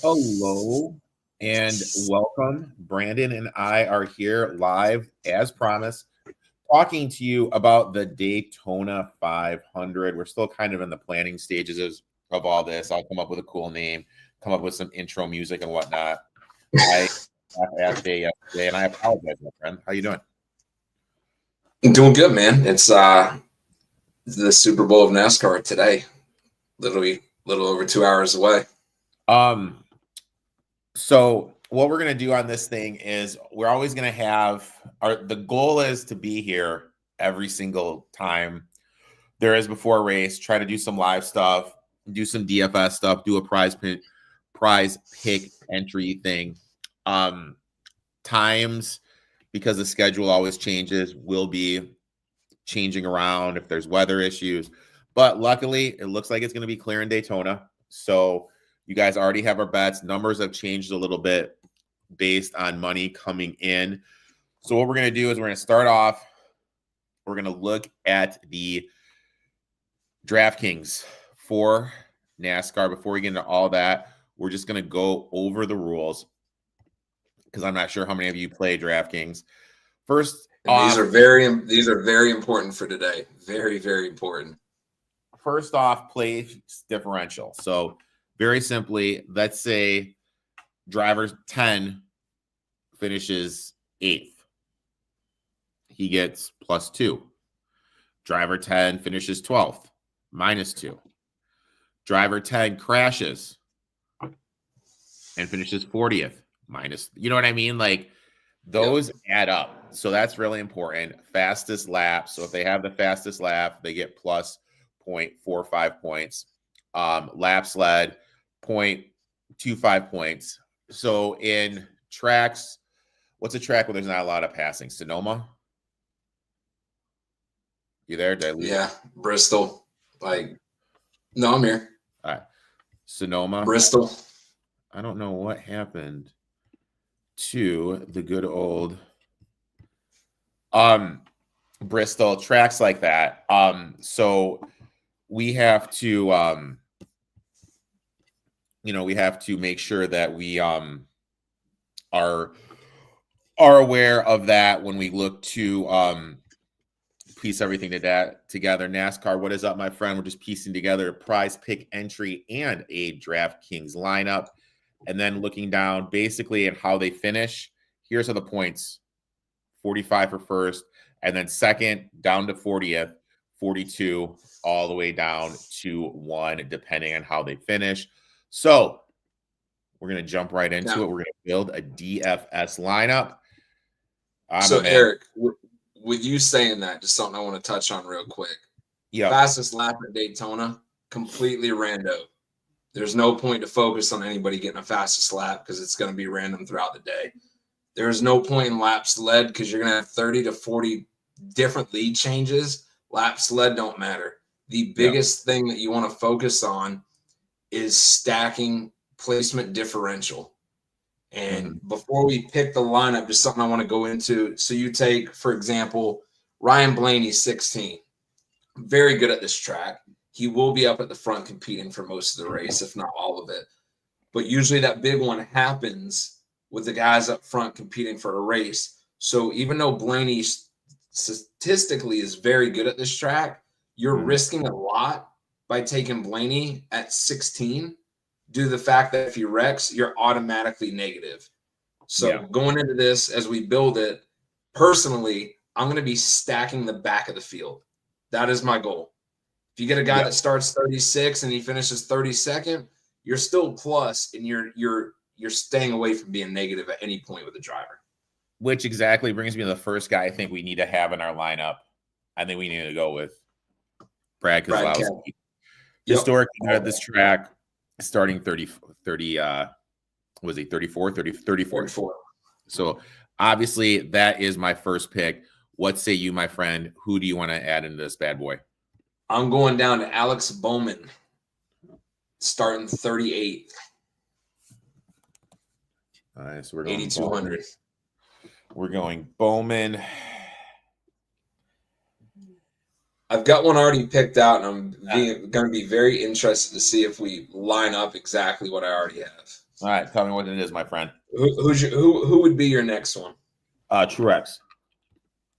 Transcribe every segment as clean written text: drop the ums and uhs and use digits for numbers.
Hello and welcome. Brandon and I are here live as promised, talking to you about the Daytona 500. We're still kind of in the planning stages of all this. I'll come up with a cool name, come up with some intro music and whatnot. I had a day yesterday, and I apologize, my friend. How you doing? Doing good, man. It's the Super Bowl of NASCAR today. Literally a little over 2 hours away. So what we're gonna do on this thing is we're always gonna have the goal is to be here every single time there is before a race, try to do some live stuff, do some DFS stuff, do a prize pick entry thing. Times, because the schedule always changes, will be changing around if there's weather issues. But luckily, it looks like it's going to be clear in Daytona. So you guys already have our bets. Numbers have changed a little bit based on money coming in. So what we're going to do is we're going to start off. We're going to look at the DraftKings for NASCAR. Before we get into all that, we're just going to go over the rules because I'm not sure how many of you play DraftKings. First, these are very important for today. Very, very important. First off, place differential. So very simply, let's say driver 10 finishes 8th. He gets +2. Driver 10 finishes 12th, -2. Driver 10 crashes and finishes 40th, minus. You know what I mean? Like those add up. So that's really important. Fastest lap. So if they have the fastest lap, they get plus 0.45 points. Laps led, 0.25 points. So in tracks, what's a track where there's not a lot of passing? Sonoma? You there? Did I lose you? Bristol. No, I'm here. All right. Sonoma. Bristol. I don't know what happened to the good old Bristol, tracks like that. So we have to we have to make sure that we are aware of that when we look to piece everything together. NASCAR, what is up, my friend? We're just piecing together a prize pick entry and a DraftKings lineup, and then looking down basically at how they finish. Here's how the points: 45 for first, and then second down to 40th, 42 all the way down to 1, depending on how they finish. So we're going to jump right into it. We're going to build a DFS lineup. So Eric, with you saying that, just something I want to touch on real quick. Yeah. Fastest lap at Daytona, completely rando. There's no point to focus on anybody getting a fastest lap because it's going to be random throughout the day. There's no point in laps led because you're going to have 30 to 40 different lead changes. Laps led don't matter. The biggest thing that you want to focus on is stacking placement differential. And before we pick the lineup, just something I want to go into. So you take, for example, Ryan Blaney, 16. Very good at this track. He will be up at the front competing for most of the race, if not all of it. But usually that big one happens with the guys up front competing for a race. So even though Blaney statistically is very good at this track, you're risking a lot by taking Blaney at 16 due to the fact that if he wrecks, you're automatically negative. So going into this, as we build it, personally, I'm going to be stacking the back of the field. That is my goal. If you get a guy that starts 36 and he finishes 32nd, you're still plus, and you're staying away from being negative at any point with the driver. Which exactly brings me to the first guy I think we need to have in our lineup. I think we need to go with Brad Keselowski. Historically at this track, starting 34. So obviously that is my first pick. What say you, my friend? Who do you want to add into this bad boy? I'm going down to Alex Bowman, starting 38. All right, so we're going 8,200. We're going Bowman. I've got one already picked out, and I'm going to be very interested to see if we line up exactly what I already have. All right, tell me what it is, my friend. Who would be your next one? Truex.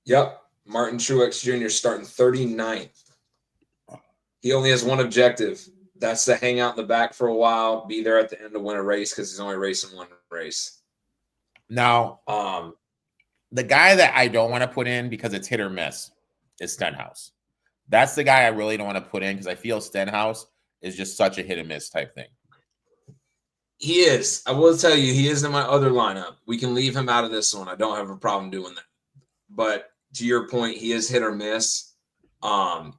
Yep, Martin Truex Jr. starting 39th. He only has one objective. That's to hang out in the back for a while, be there at the end to win a race because he's only racing one race. Now, the guy that I don't want to put in because it's hit or miss is Stenhouse. That's the guy I really don't want to put in because I feel Stenhouse is just such a hit and miss type thing. He is. I will tell you, he is in my other lineup. We can leave him out of this one. I don't have a problem doing that. But to your point, he is hit or miss.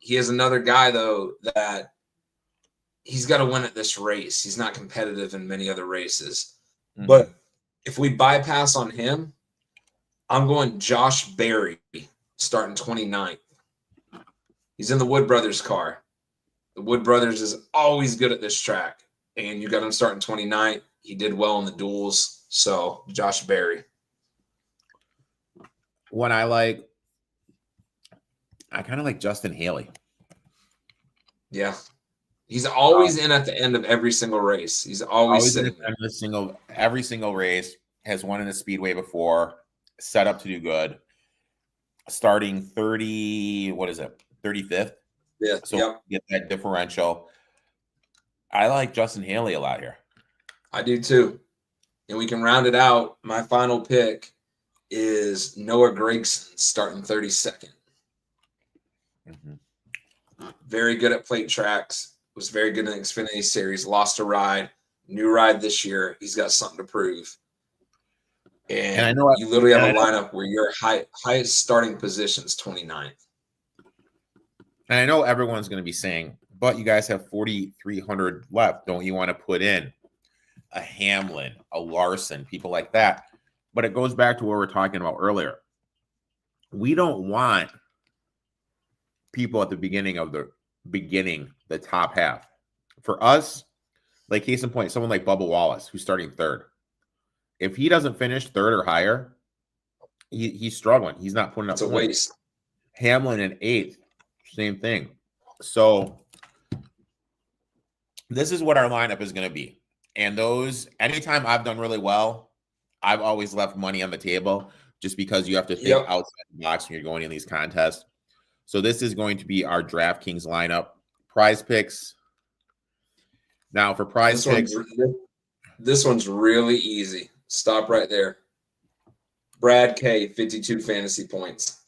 He is another guy, though, that he's got to win at this race. He's not competitive in many other races. Mm-hmm. But if we bypass on him, I'm going Josh Berry starting 29th. He's in the Wood Brothers car. The Wood Brothers is always good at this track. And you got him starting 29th. He did well in the duels. So, Josh Berry. What I kind of like Justin Haley. Yeah. He's always in at the end of every single race. He's always sitting there. Every single race, has won in a speedway before, set up to do good. Starting 35th? Yeah. So get that differential. I like Justin Haley a lot here. I do too. And we can round it out. My final pick is Noah Gragson starting 32nd. Mm-hmm. Very good at plate tracks. Was very good in the Xfinity Series. Lost a ride. New ride this year. He's got something to prove. And I know you literally have a lineup where your highest starting position is 29th. And I know everyone's going to be saying, but you guys have 4,300 left. Don't you want to put in a Hamlin, a Larson, people like that? But it goes back to what we were talking about earlier. We don't want people at the beginning, the top half. For us, like case in point, someone like Bubba Wallace, who's starting third. If he doesn't finish third or higher, he's struggling. He's not putting up points. It's a waste. Hamlin in eighth, same thing. So this is what our lineup is going to be. And anytime I've done really well, I've always left money on the table just because you have to think outside the box when you're going in these contests. So this is going to be our DraftKings lineup. Prize Picks. Now for Prize Picks. This one's really easy. Stop right there. Brad K, 52 fantasy points.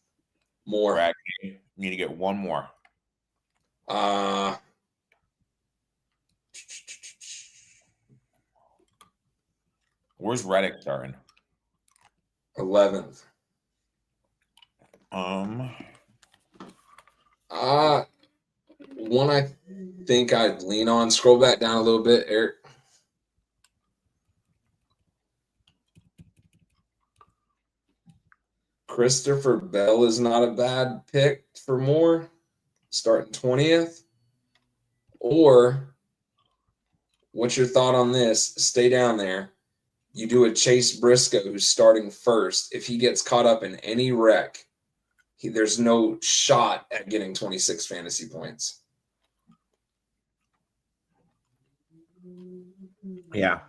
More. Brad K, you need to get one more. Where's Reddick starting? 11th. One I think I'd lean on. Scroll back down a little bit, Eric. Christopher Bell is not a bad pick for more, starting 20th. Or, what's your thought on this? Stay down there. You do a Chase Briscoe who's starting first. If he gets caught up in any wreck, there's no shot at getting 26 fantasy points. Yeah,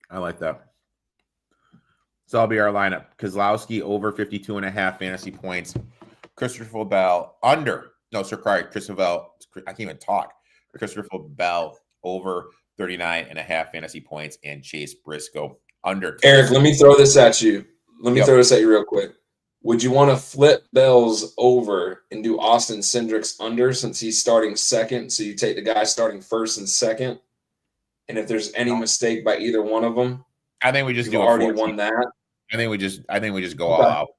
I like that. So that'll be our lineup. Kozlowski over 52.5 fantasy points. Christopher Bell under. No, sorry, Christopher Bell. I can't even talk. Christopher Bell over 39.5 fantasy points, and Chase Briscoe under. Eric, let me throw this at you. Throw this at you real quick. Would you want to flip Bell's over and do Austin Cindric's under since he's starting second? So you take the guy starting first and second, and if there's any mistake by either one of them, I think we just already won that. I think we just go all out.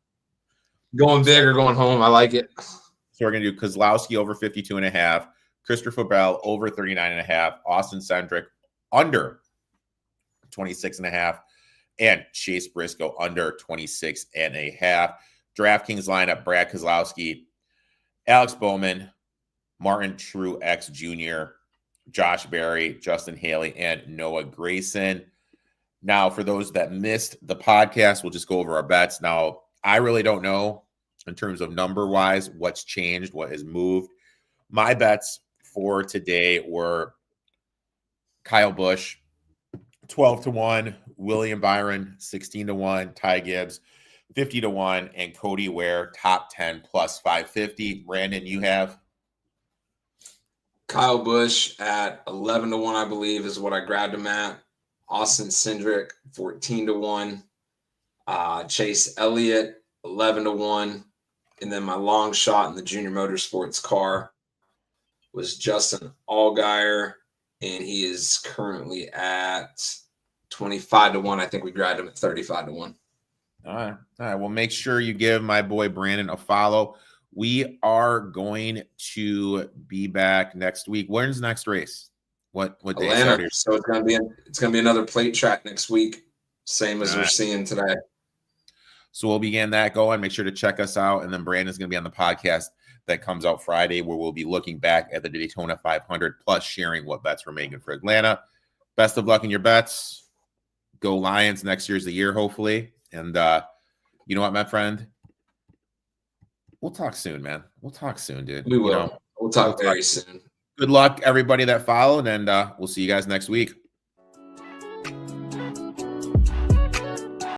Going big or going home. I like it. So we're gonna do Kozlowski over 52.5, Christopher Bell over 39.5, Austin Cindric under 26.5, and Chase Briscoe under 26.5. DraftKings lineup: Brad Kozlowski, Alex Bowman, Martin Truex Jr., Josh Berry, Justin Haley, and Noah Gragson. Now, for those that missed the podcast, we'll just go over our bets. Now, I really don't know in terms of number-wise what's changed, what has moved. My bets for today were Kyle Busch 12-1, William Byron, 16-1, Ty Gibbs, 50-1, and Cody Ware, top 10 plus 550. Brandon, you have Kyle Busch at 11-1, I believe, is what I grabbed him at. Austin Cindric, 14-1. Chase Elliott, 11-1. And then my long shot in the junior motorsports car was Justin Allgaier, and he is currently at 25-1. I think we grabbed him at 35-1. All right. Well, make sure you give my boy Brandon a follow. We are going to be back next week. When's the next race? What day? Atlanta. So it's gonna be another plate track next week, same as we're seeing today. So we'll begin that going. Make sure to check us out, and then Brandon's gonna be on the podcast that comes out Friday, where we'll be looking back at the Daytona 500 plus sharing what bets we're making for Atlanta. Best of luck in your bets. Go Lions! Next year's the year, hopefully. And you know what, my friend? We'll talk soon, man. We'll talk soon, dude. We will. We'll talk very soon. Good luck, everybody that followed, and we'll see you guys next week.